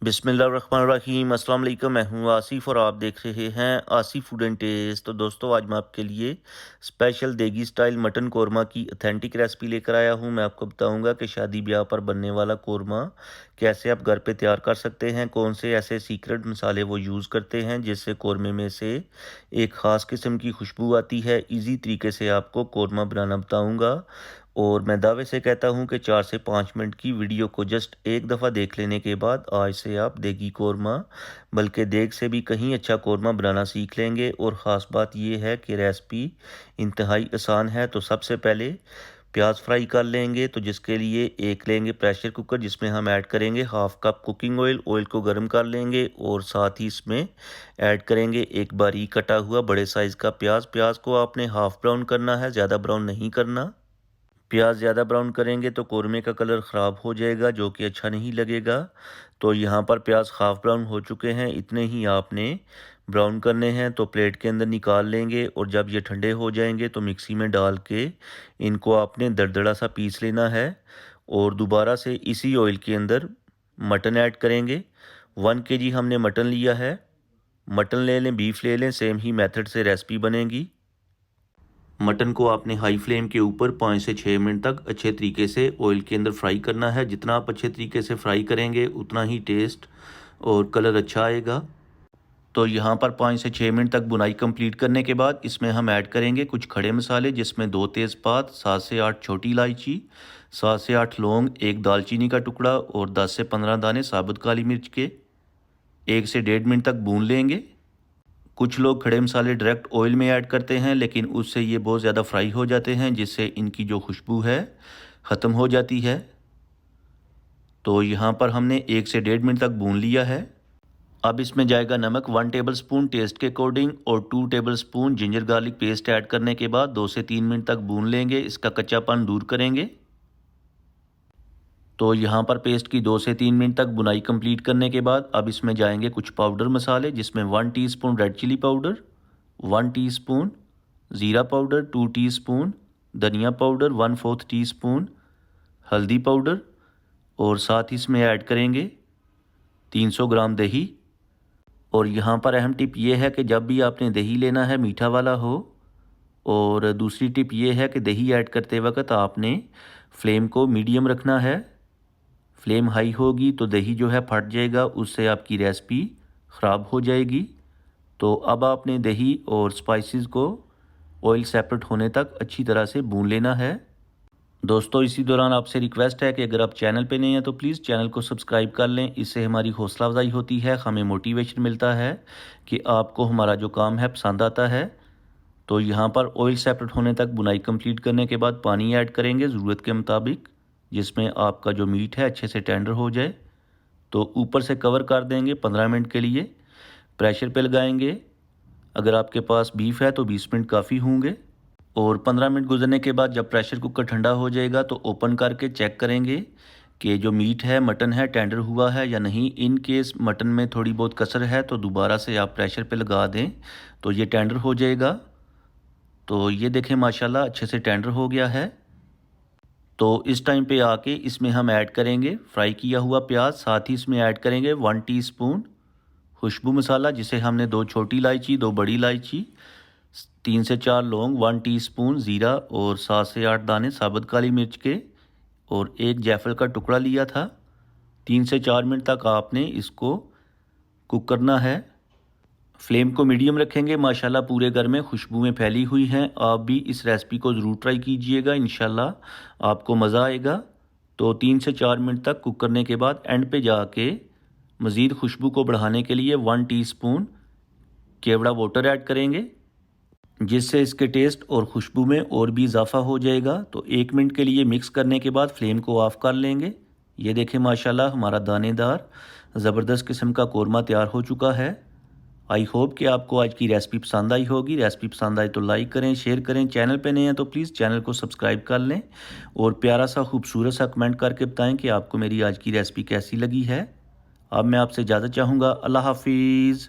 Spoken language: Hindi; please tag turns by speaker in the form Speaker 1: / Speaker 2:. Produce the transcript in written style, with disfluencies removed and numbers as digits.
Speaker 1: बिस्मिल्लाहिर्रहमानिर्रहीम अस्सलाम वालेकुम। मैं हूँ आसिफ और आप देख रहे हैं आसिफ फूड एंड टेस्ट। तो दोस्तों, आज मैं आपके लिए स्पेशल देगी स्टाइल मटन कोरमा की ऑथेंटिक रेसिपी लेकर आया हूँ। मैं आपको बताऊँगा कि शादी ब्याह पर बनने वाला कोरमा कैसे आप घर पे तैयार कर सकते हैं, कौन से ऐसे सीक्रेट मसाले वो यूज़ करते हैं जिससे कोरमे में से एक ख़ास किस्म की खुशबू आती है। ईजी तरीके से आपको कोरमा बनाना बताऊँगा और मैं दावे से कहता हूँ कि 4 से 5 मिनट की वीडियो को जस्ट एक दफ़ा देख लेने के बाद आज से आप देगी कोरमा बल्कि देग से भी कहीं अच्छा कोरमा बनाना सीख लेंगे। और ख़ास बात यह है कि रेसिपी इंतहाई आसान है। तो सबसे पहले प्याज फ्राई कर लेंगे, तो जिसके लिए एक लेंगे प्रेशर कुकर जिसमें हम ऐड करेंगे half cup cooking oil. Oil को गर्म कर लेंगे और साथ ही इसमें ऐड करेंगे एक बारीक कटा हुआ बड़े साइज़ का प्याज। प्याज को आपने हाफ़ ब्राउन करना है, ज़्यादा ब्राउन नहीं करना। प्याज ज़्यादा ब्राउन करेंगे तो कोरमे का कलर ख़राब हो जाएगा, जो कि अच्छा नहीं लगेगा। तो यहाँ पर प्याज हाफ़ ब्राउन हो चुके हैं, इतने ही आपने ब्राउन करने हैं। तो प्लेट के अंदर निकाल लेंगे और जब ये ठंडे हो जाएंगे तो मिक्सी में डाल के इनको आपने दरदरा सा पीस लेना है। और दोबारा से इसी ऑयल के अंदर मटन ऐड करेंगे। 1 केजी हमने मटन लिया है। मटन ले लें, बीफ ले लें, सेम ही मेथड से रेसिपी बनेगी। मटन को आपने हाई फ्लेम के ऊपर 5 से 6 मिनट तक अच्छे तरीके से ऑयल के अंदर फ्राई करना है। जितना आप अच्छे तरीके से फ्राई करेंगे उतना ही टेस्ट और कलर अच्छा आएगा। तो यहाँ पर 5 से 6 मिनट तक बुनाई कंप्लीट करने के बाद इसमें हम ऐड करेंगे कुछ खड़े मसाले, जिसमें 2 तेज़पात, 7 से 8 छोटी इलायची, 7 से 8 लौंग, एक दालचीनी का टुकड़ा और 10 से 15 दाने साबुत काली मिर्च के 1 से 1.5 मिनट तक भून लेंगे। कुछ लोग खड़े मसाले डायरेक्ट ऑयल में ऐड करते हैं, लेकिन उससे ये बहुत ज़्यादा फ्राई हो जाते हैं, जिससे इनकी जो खुशबू है ख़त्म हो जाती है। तो यहाँ पर हमने 1 से 1.5 मिनट तक भून लिया है। अब इसमें जाएगा नमक 1 टेबलस्पून टेस्ट के अकॉर्डिंग और 2 tablespoon ginger garlic paste add करने के बाद 2 से 3 मिनट तक भून लेंगे, इसका कच्चापन दूर करेंगे। तो यहाँ पर पेस्ट की 2 से 3 मिनट तक बुनाई कंप्लीट करने के बाद अब इसमें जाएंगे कुछ पाउडर मसाले, जिसमें 1 teaspoon red chilli powder, 1 teaspoon ज़ीरा पाउडर, 2 टीस्पून धनिया पाउडर, 1/4 टीस्पून हल्दी पाउडर और साथ ही इसमें ऐड करेंगे 300 ग्राम दही। और यहाँ पर अहम टिप ये है कि जब भी आपने दही लेना है मीठा वाला हो। और दूसरी टिप ये है कि दही ऐड करते वक्त आपने फ्लेम को मीडियम रखना है। फ्लेम हाई होगी तो दही जो है फट जाएगा, उससे आपकी रेसिपी ख़राब हो जाएगी। तो अब आपने दही और स्पाइसेस को ऑयल सेपरेट होने तक अच्छी तरह से भून लेना है। दोस्तों, इसी दौरान आपसे रिक्वेस्ट है कि अगर आप चैनल पे नए हैं तो प्लीज़ चैनल को सब्सक्राइब कर लें। इससे हमारी हौसला अफजाई होती है, हमें मोटिवेशन मिलता है कि आपको हमारा जो काम है पसंद आता है। तो यहाँ पर ऑयल सेपरेट होने तक बुनाई कंप्लीट करने के बाद पानी ऐड करेंगे ज़रूरत के मुताबिक, जिसमें आपका जो मीट है अच्छे से टेंडर हो जाए। तो ऊपर से कवर कर देंगे 15 मिनट के लिए, प्रेशर पे लगाएंगे। अगर आपके पास बीफ है तो 20 मिनट काफ़ी होंगे। और 15 मिनट गुजरने के बाद जब प्रेशर कुकर ठंडा हो जाएगा तो ओपन करके चेक करेंगे कि जो मीट है, मटन है, टेंडर हुआ है या नहीं। इन केस मटन में थोड़ी बहुत कसर है तो दोबारा से आप प्रेशर पे लगा दें तो ये टेंडर हो जाएगा। तो ये देखें माशाल्लाह अच्छे से टेंडर हो गया है। तो इस टाइम पे आके इसमें हम ऐड करेंगे फ्राई किया हुआ प्याज, साथ ही इसमें ऐड करेंगे 1 टीस्पून खुशबू मसाला, जिसे हमने 2 छोटी इलायची, 2 बड़ी इलायची, 3 से 4 लौंग, 1 टीस्पून ज़ीरा और 7 से 8 दाने साबुत काली मिर्च के और एक जायफल का टुकड़ा लिया था। 3 से 4 मिनट तक आपने इसको कुक करना है। फ्लेम को मीडियम रखेंगे। माशाल्लाह पूरे घर में खुशबुएं फैली हुई हैं। आप भी इस रेसिपी को ज़रूर ट्राई कीजिएगा, इंशाल्लाह आपको मज़ा आएगा। तो 3 से 4 मिनट तक कुक करने के बाद एंड पे जाके मज़ीद खुशबू को बढ़ाने के लिए 1 टीस्पून केवड़ा वाटर ऐड करेंगे, जिससे इसके टेस्ट और खुशबू में और भी इजाफा हो जाएगा। तो 1 मिनट के लिए मिक्स करने के बाद फ्लेम को ऑफ़ कर लेंगे। ये देखें माशाल्लाह हमारा दानेदार ज़बरदस्त किस्म का कोरमा तैयार हो चुका है। आई होप कि आपको आज की रेसिपी पसंद आई होगी। रेसिपी पसंद आई तो लाइक करें, शेयर करें। चैनल पे नए हैं तो प्लीज़ चैनल को सब्सक्राइब कर लें और प्यारा सा खूबसूरत सा कमेंट करके बताएं कि आपको मेरी आज की रेसिपी कैसी लगी है। अब मैं आपसे इजाज़त चाहूँगा। अल्लाह हाफिज़।